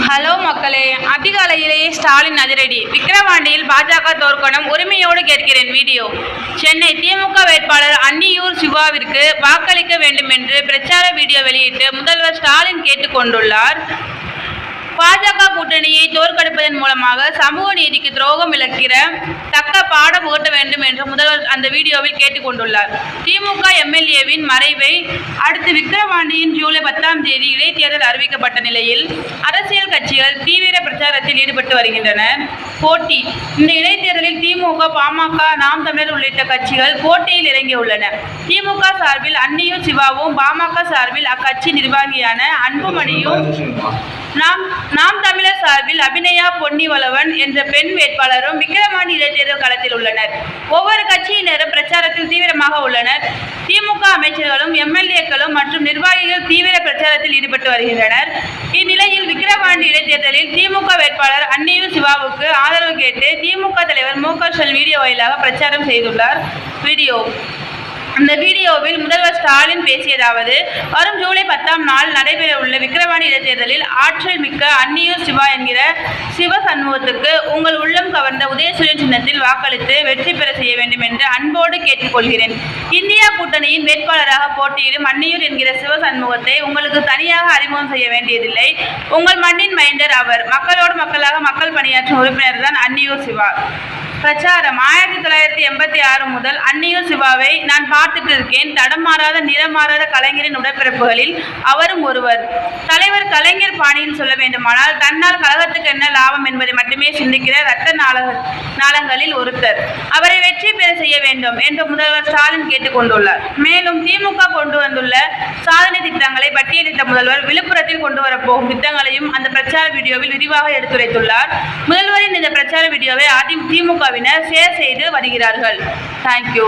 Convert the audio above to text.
Hello மக்களே, அதிகாலையிலேயே ஸ்டாலின் அதிரடி. விக்கிரவாண்டியில் பாஜக தோற்கணும், உரிமையோடு கேட்கிறேன். வீடியோ. சென்னை திமுக வேட்பாளர் அன்னியூர் சிவாவிற்கு வாக்களிக்க வேண்டும் என்று பிரச்சார வீடியோ வெளியிட்டு முதல்வர் ஸ்டாலின் கேட்டுக் கொண்டுள்ளார். பாஜக கூட்டணியை தோற்கடிப்பதன் மூலமாக சமூக நீதிக்கு துரோகம் இழைக்கிற தக்க பாடம் புகட்ட வேண்டும் என்று முதல்வர் அந்த வீடியோவில் கேட்டுக் கொண்டுள்ளார். திமுக எம்எல்ஏவின் மறைவை அடுத்து விக்கிரவாண்டியின் ஜூலை 10ஆம் தேதி இடைத்தேர்தல் அறிவிக்கப்பட்ட நிலையில் அரசியல் கட்சிகள் தீவிர பிரச்சாரத்தில் ஈடுபட்டு வருகின்றன. போட்டி. இந்த இடைத்தேர்தலில் திமுக, பாமக, நாம் தமிழர் உள்ளிட்ட கட்சிகள் போட்டியில் இறங்கியுள்ளன. திமுக சார்பில் அன்னியூர் சிவாவும், பாமக சார்பில் அக்கட்சி நிர்வாகியான அன்புமணியும், நாம் தமிழர் சார்பில் அபிநயா பொன்னிவளவன் என்ற பெண் வேட்பாளரும் விக்கிரவாண்டி இடைத்தேர்தல் களத்தில் உள்ளனர். ஒவ்வொரு கட்சியினரும் பிரச்சாரத்தில் தீவிரமாக உள்ளனர். திமுக அமைச்சர்களும், எம்எல்ஏக்களும் மற்றும் நிர்வாகிகள் தீவிர பிரச்சாரத்தில் ஈடுபட்டு வருகின்றனர். இந்நிலையில் விக்கிரவாண்டி இடைத்தேர்தலில் திமுக வேட்பாளர் அன்னியூர் சிவாவுக்கு ஆதரவு கேட்டு திமுக தலைவர் மு.க.ஸ்டாலின் வீடியோ வாயிலாக பிரச்சாரம் செய்துள்ளார். வீடியோ. இந்த வீடியோவில் முதல்வர் ஸ்டாலின் பேசியதாவது: வரும் ஜூலை 10ஆம் நாள் நடைபெறவுள்ள விக்கிரவாண்டி இடைத்தேர்தலில் ஆற்றல் மிக்க அன்னியூர் சிவா என்கிற சிவசண்முகத்துக்கு உங்கள் உள்ளம் கவர்ந்த உதயசூரியன் சின்னத்தில் வாக்களித்து வெற்றி பெற செய்ய வேண்டும் என்று அன்போடு கேட்டுக்கொள்கிறேன். இந்தியா கூட்டணியின் வேட்பாளராக போட்டியிடும் அன்னியூர் என்கிற சிவசண்முகத்தை உங்களுக்கு தனியாக அறிமுகம் செய்ய வேண்டியதில்லை. உங்கள் மண்ணின் மைந்தர் அவர். மக்களோடு மக்களாக மக்கள் பணியாற்றும் உறுப்பினர் தான் அன்னியூர் சிவா. பிரச்சாரம். 1986 முதல் அன்னியூர் சிவாவை நான் பார்த்துட்டு இருக்கேன். தடமாறாத நிறமாறாத கலைஞரின் உடற்பிறப்புகளில் அவரும் ஒருவர். தலைவர் கலைஞர் பாணியில் சொல்ல வேண்டுமானால், தன்னால் கழகத்துக்கு என்ன லாபம் என்பதை மட்டுமே சிந்திக்கிற இரத்த நாளங்களில் ஒருத்தர். அவரை வெற்றி பெற செய்ய வேண்டும் என்று முதல்வர் ஸ்டாலின் கேட்டுக் கொண்டுள்ளார். மேலும் திமுக கொண்டு வந்துள்ள சாதனை திட்டங்களை பட்டியலிட்ட முதல்வர் விழுப்புரத்தில் கொண்டு வரப்போகும் திட்டங்களையும் அந்த பிரச்சார வீடியோவில் விரிவாக எடுத்துரைத்துள்ளார். முதல்வரின் இந்த பிரச்சார வீடியோவை திமுகவினர் ஷேர் செய்து வருகிறார்கள். தேங்க்யூ.